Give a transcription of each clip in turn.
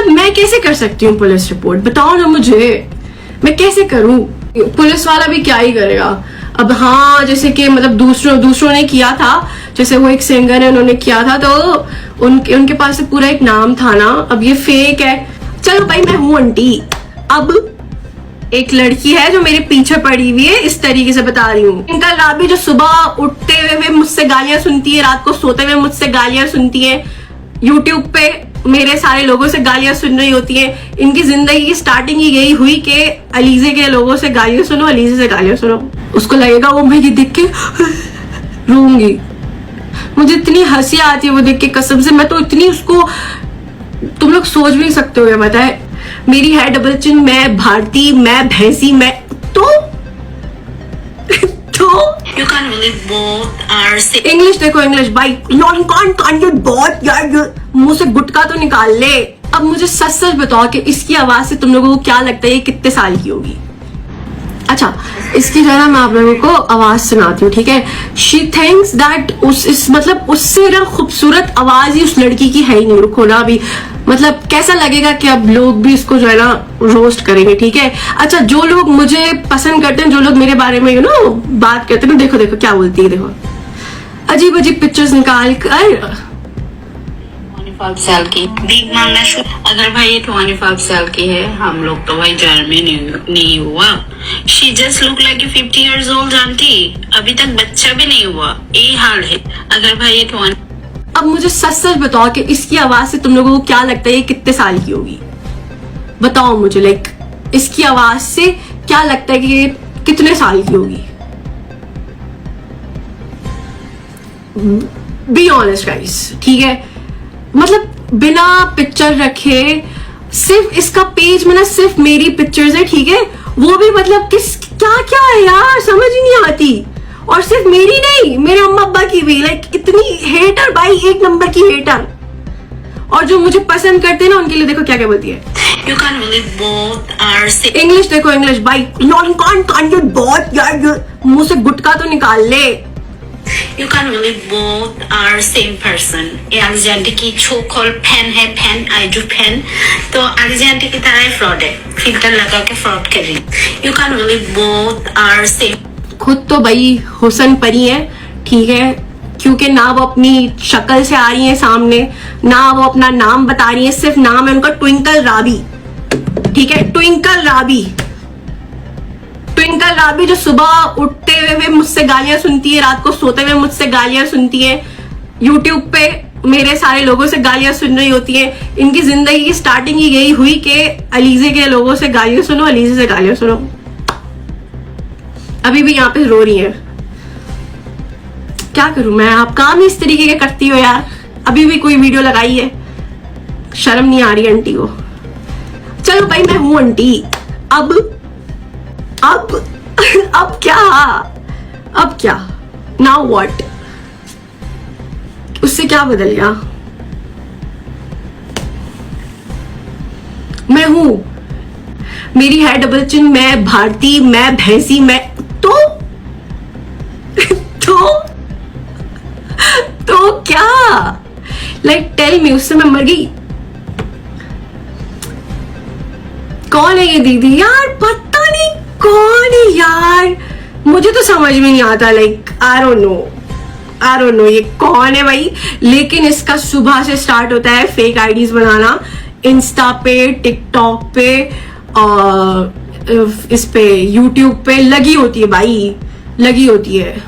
मतलब मैं कैसे कर सकती हूँ पुलिस रिपोर्ट, बताओ ना मुझे, मैं कैसे करूँ? पुलिस वाला भी क्या ही करेगा अब। हाँ, जैसे कि मतलब दूसरों ने किया था, जैसे वो एक सिंगर है, उन्होंने किया था तो उनके पास से पूरा एक नाम था ना। अब ये फेक है। चलो भाई, मैं हूँ आंटी। अब एक लड़की है जो मेरे पीछे पड़ी हुई है, इस तरीके से बता रही हूँ। ट्विंकल राबी जो सुबह उठते हुए मुझसे गालियां सुनती है, रात को सोते हुए मुझसे गालियां सुनती है, यूट्यूब पे मेरे सारे लोगों से गालियां सुन रही होती है। इनकी जिंदगी की स्टार्टिंग ही यही हुई कि अलीजे के लोगों से गालियां सुनो, अलीजे से गालियां सुनो। उसको लगेगा वो मेरी देख के रोऊंगी। मुझे इतनी हंसी आती है वो देख के, कसम से। मैं तो इतनी उसको, तुम लोग सोच भी नहीं सकते हो। पता है, मेरी है डबल चिन, मैं भारती, मैं भैंसी, मैं तो You can't believe both are same. English देखो, इंग्लिश भाई। बहुत यार, मुंह से गुटका तो निकाल ले। अब मुझे सच सच बताओ कि इसकी आवाज से तुम लोगों को क्या लगता है ये कितने साल की होगी? अच्छा, इसकी जरा मैं आप लोगों को आवाज सुनाती हूँ, ठीक है? शी थिंक्स दैट मतलब उससे ना खूबसूरत आवाज ही उस लड़की की है ही नहीं। रुको ना अभी, मतलब कैसा लगेगा कि अब लोग भी इसको जो है ना रोस्ट करेंगे, ठीक है? अच्छा, जो लोग मुझे पसंद करते हैं, जो लोग मेरे बारे में बात करते हैं, देखो देखो क्या बोलती है, देखो अजीब अजीब पिक्चर्स निकाल कर। 25 साल की बिग मांगा शो। अगर भाई ये 25 साल की है, हम लोग तो भाई जन्म में नहीं हुआ। She just look like 50 years old aunty, अभी तक बच्चा भी नहीं हुआ, ये हाल है। अगर भाई ये 20। अब मुझे सच सच बताओ कि इसकी आवाज से तुम लोगों को क्या लगता है ये कितने साल की होगी? बताओ मुझे, लाइक इसकी आवाज से क्या लगता है कि ये कितने साल की होगी? बी ऑनेस्ट गाइस, ठीक है? मतलब बिना पिक्चर रखे, सिर्फ इसका पेज में ना सिर्फ मेरी पिक्चर्स है, ठीक है? वो भी मतलब क्या क्या है यार, समझ ही नहीं आती। और सिर्फ मेरी नहीं, मेरे अम्मा अब्बा की भी। लाइक इतनी हेटर भाई, एक नंबर की हेटर। और जो मुझे पसंद करते हैं ना, उनके लिए देखो क्या क्या बोलती है। You can't believe both are same. English देखो, इंग्लिश भाई। बहुत यार, मुंह से गुटका तो निकाल ले। You can't believe both are same person. ये अलेक्जेंडर की छोकल फैन है, फैन आईजू फैन, तो अलेक्जेंडर की तरह फ्रॉड है, फिल्टर लगा के फ्रॉड कर रही। You can't believe both are same. खुद तो भाई हुसन परी है, ठीक है? क्योंकि ना वो अपनी शक्ल से आ रही है सामने, ना वो अपना नाम बता रही है। सिर्फ नाम है उनका ट्विंकल राबी, ठीक है? ट्विंकल राबी, ट्विंकल राबी जो सुबह उठते हुए मुझसे गालियां सुनती है, रात को सोते हुए मुझसे गालियां सुनती है, यूट्यूब पे मेरे सारे लोगों से गालियां सुन रही होती है। इनकी जिंदगी की स्टार्टिंग ही यही हुई कि अलीजे के लोगों से गालियां सुनो, अलीजे से गालियां सुनो। अभी भी यहाँ पे रो रही है। क्या करूं मैं? आप काम ही इस तरीके के करती हो यार। अभी भी कोई वीडियो लगाई है, शर्म नहीं आ रही आंटी को? चलो भाई, मैं हूं आंटी। अब क्या? अब क्या? Now what? उससे क्या बदल गया? मैं हूं, मेरी है डबल चिन, मैं भारती, मैं भैंसी, मैं तो क्या? लाइक टेल मी, उससे मैं मर गई? कौन है ये दीदी यार? पता नहीं कौन है यार, मुझे तो समझ में नहीं आता। लाइक आई डोंट नो ये कौन है भाई। लेकिन इसका सुबह से स्टार्ट होता है फेक आईडीज बनाना, इंस्टा पे, टिकटॉक पे, इस पे यूट्यूब पे लगी होती है भाई, लगी होती है।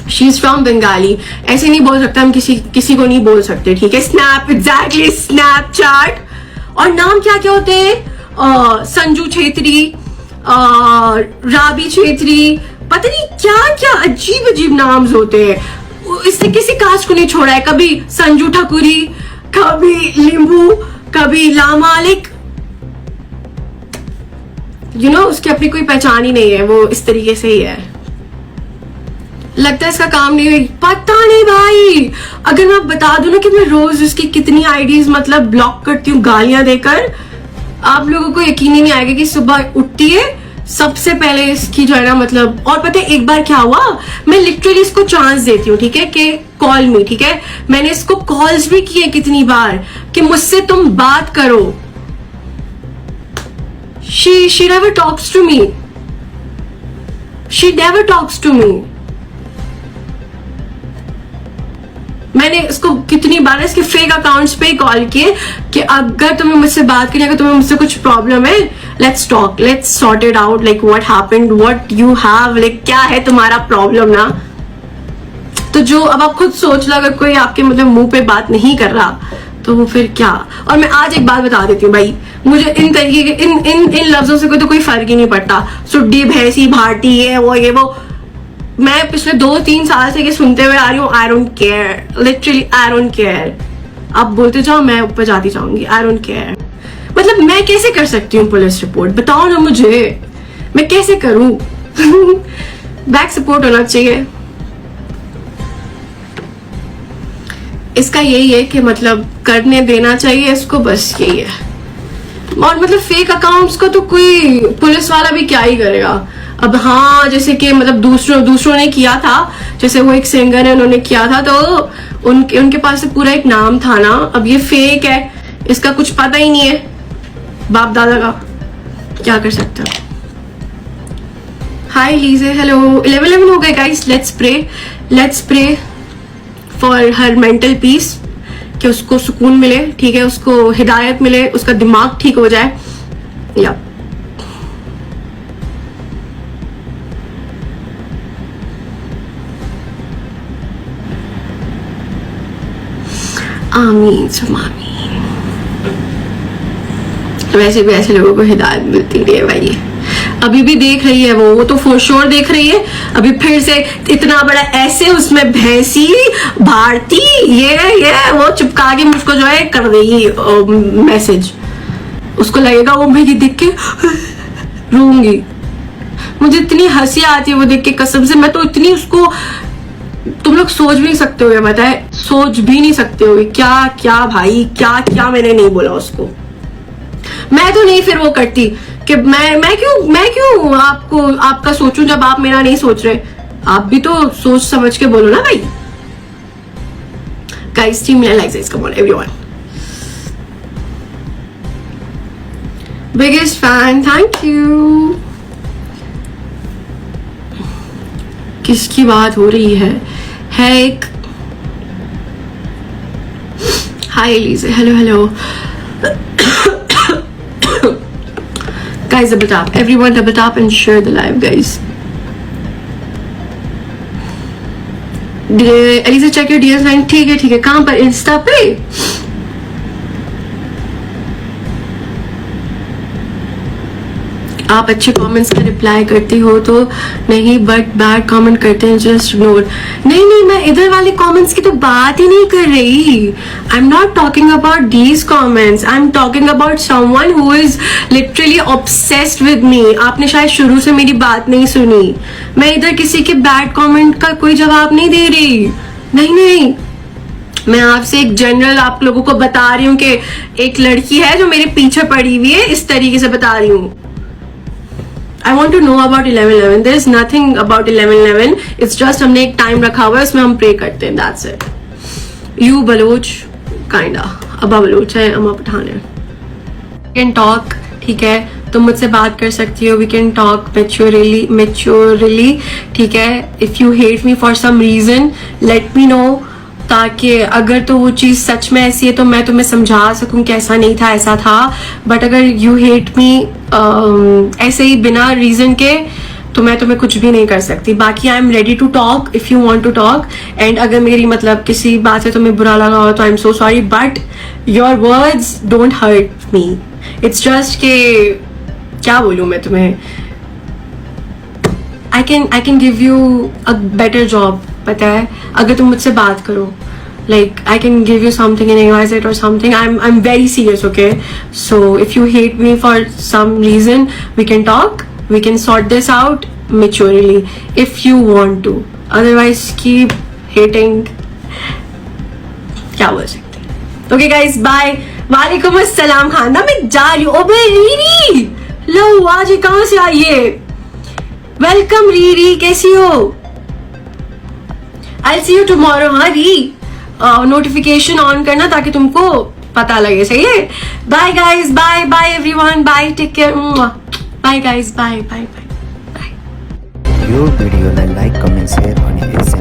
She is from Bengali. ऐसे नहीं बोल सकते हम, किसी को नहीं बोल सकते, ठीक है? Snap, exactly, Snapchat. और नाम क्या क्या होते हैं? संजू छेत्री, राबी छेत्री, पता नहीं क्या क्या अजीब अजीब नाम होते हैं। इसने किसी कास्ट को नहीं छोड़ा है। कभी संजू ठकुरी, कभी लिंबू, कभी लामा। लाइक उसकी अपनी कोई पहचान ही नहीं है, वो इस तरीके से ही है। लगता है इसका काम नहीं है, पता नहीं भाई। अगर मैं बता दूं ना कि मैं रोज उसकी कितनी आईडीज मतलब ब्लॉक करती हूँ गालियां देकर, आप लोगों को यकीन ही नहीं आएगा कि सुबह उठती है सबसे पहले इसकी जो है ना मतलब। और पता है एक बार क्या हुआ, मैं लिटरली इसको चांस देती हूँ, ठीक है, कि कॉल मी, ठीक है? मैंने इसको कॉल्स भी किए कितनी बार कि मुझसे तुम बात करो, she never talks to me. She never talks to me. मैंने इसको कितनी बार इसके फेक अकाउंट्स पे कॉल किए कि अगर तुम्हें मुझसे बात करनी है, अगर तुम्हें मुझसे कुछ प्रॉब्लम है, let's talk, let's sort it out, like what happened, what you have, like क्या है तुम्हारा प्रॉब्लम ना। तो जो अब आप खुद सोच लो, अगर कोई आपके मतलब मुंह पे बात नहीं कर रहा तो वो फिर क्या। और मैं आज एक बात बता देती हूँ भाई, मुझे इन तरीके के इन लफ्जों से कोई तो कोई फर्क ही नहीं पड़ता। सुड्डी भैंसी भारती ये वो मैं पिछले 2-3 साल से ये सुनते हुए आ रही हूँ। I don't care, literally I don't care. आप बोलते जाओ, मैं ऊपर जाती जाऊंगी। I don't care. मतलब मैं कैसे कर सकती हूँ पुलिस रिपोर्ट, बताओ ना मुझे, मैं कैसे करूं? बैक सपोर्ट होना चाहिए। इसका यही है कि मतलब करने देना चाहिए इसको, बस यही है। और मतलब फेक अकाउंट्स को तो कोई पुलिस वाला भी क्या ही करेगा। अब हाँ, जैसे कि मतलब दूसरों ने किया था, जैसे वो एक सिंगर है, उन्होंने किया था तो उनके पास पूरा एक नाम था ना। अब ये फेक है, इसका कुछ पता ही नहीं है बाप दादा का, क्या कर सकते हो। हाय लीजे, हेलो। 11 हो गए guys. Let's pray for her mental peace, कि उसको सुकून मिले, ठीक है, उसको हिदायत मिले, उसका दिमाग ठीक हो जाए। या आमीन सुम आमीन। वैसे भी ऐसे लोगों को हिदायत मिलती रही है भाई। अभी भी देख रही है वो तो फॉर श्योर देख रही है। अभी फिर से इतना बड़ा ऐसे उसमें भैंसी भारती ये वो चिपका के मुझको जो है कर देगी मैसेज। उसको लगेगा वो मेरी देख के रोऊंगी। मुझे इतनी हंसी आती है वो देख के, कसम से। मैं तो इतनी उसको, तुम लोग सोच भी नहीं सकते हो, पता है, सोच भी नहीं सकते हो क्या क्या भाई, क्या क्या मैंने नहीं बोला उसको। मैं तो नहीं फिर वो करती कि मैं क्यों आपका सोचूं जब आप मेरा नहीं सोच रहे। आप भी तो सोच समझ के बोलो ना भाई। Guys, team like this, come on everyone. Biggest fan, thank you. किसकी बात हो रही है एक। हाय लीजे, hello. Guys, double tap. Everyone double tap and share the live, guys. Elisa, check your DMs line. ठीक है। कहाँ पर? इंस्टा पे? आप अच्छे कमेंट्स का रिप्लाई करती हो तो नहीं, बट बैड कमेंट करते हैं जस्ट इग्नोर। नहीं, मैं इधर वाले कमेंट्स की तो बात ही नहीं कर रही। I am not talking about these comments, I am talking about someone who is literally obsessed with me. आपने शायद शुरू से मेरी बात नहीं सुनी। मैं इधर किसी के बैड कमेंट का कोई जवाब नहीं दे रही। नहीं, मैं आपसे एक जनरल आप लोगों को बता रही हूँ कि एक लड़की है जो मेरे पीछे पड़ी हुई है, इस तरीके से बता रही हूँ। I want to know about 11/11. There is nothing about 11/11. It's just हमने एक टाइम रखा हुआ है, उसमें हम प्रे करते हैं। That's it. You Baloch, kinda. अब्बा बलोच है, अम्मा पठान है। We can talk, ठीक है, तुम मुझसे बात कर सकती हो। We can talk maturely, ठीक है। If you hate me for some reason, let me know, ताकि अगर तो वो चीज़ सच में ऐसी है तो मैं तुम्हें समझा सकूं कि ऐसा नहीं था, ऐसा था। बट अगर यू हेट मी ऐसे ही बिना रीज़न के, तो मैं तुम्हें कुछ भी नहीं कर सकती। बाकी I am ready to talk if you want to talk. And अगर मेरी मतलब किसी बात से तुम्हें बुरा लगा हो तो I am so sorry, but your words don't hurt me. It's just के क्या बोलूँ मैं तुम्हें, I can give you a better job. पता है, अगर तुम मुझसे बात करो, like I can give you something in XYZ or something. I'm very serious, okay? So if you hate me for some reason, we can talk, we can sort this out maturely if you want to. Otherwise keep hating. क्या बोल सकते हैं? Okay guys, bye. वालेकुम अस्सलाम। खाना मैं जा रही हूँ। ओबे रीरी, लो आज कहाँ से आई है? वेलकम रीरी, कैसी हो? I'll see you tomorrow, हाँ री। नोटिफिकेशन ऑन करना ताकि तुमको पता लगे, सही है? Bye guys, bye everyone, bye, take care. Bye guys, bye bye bye bye. यो भिडियोलाई लाइक कमेन्ट सेयर अनि यस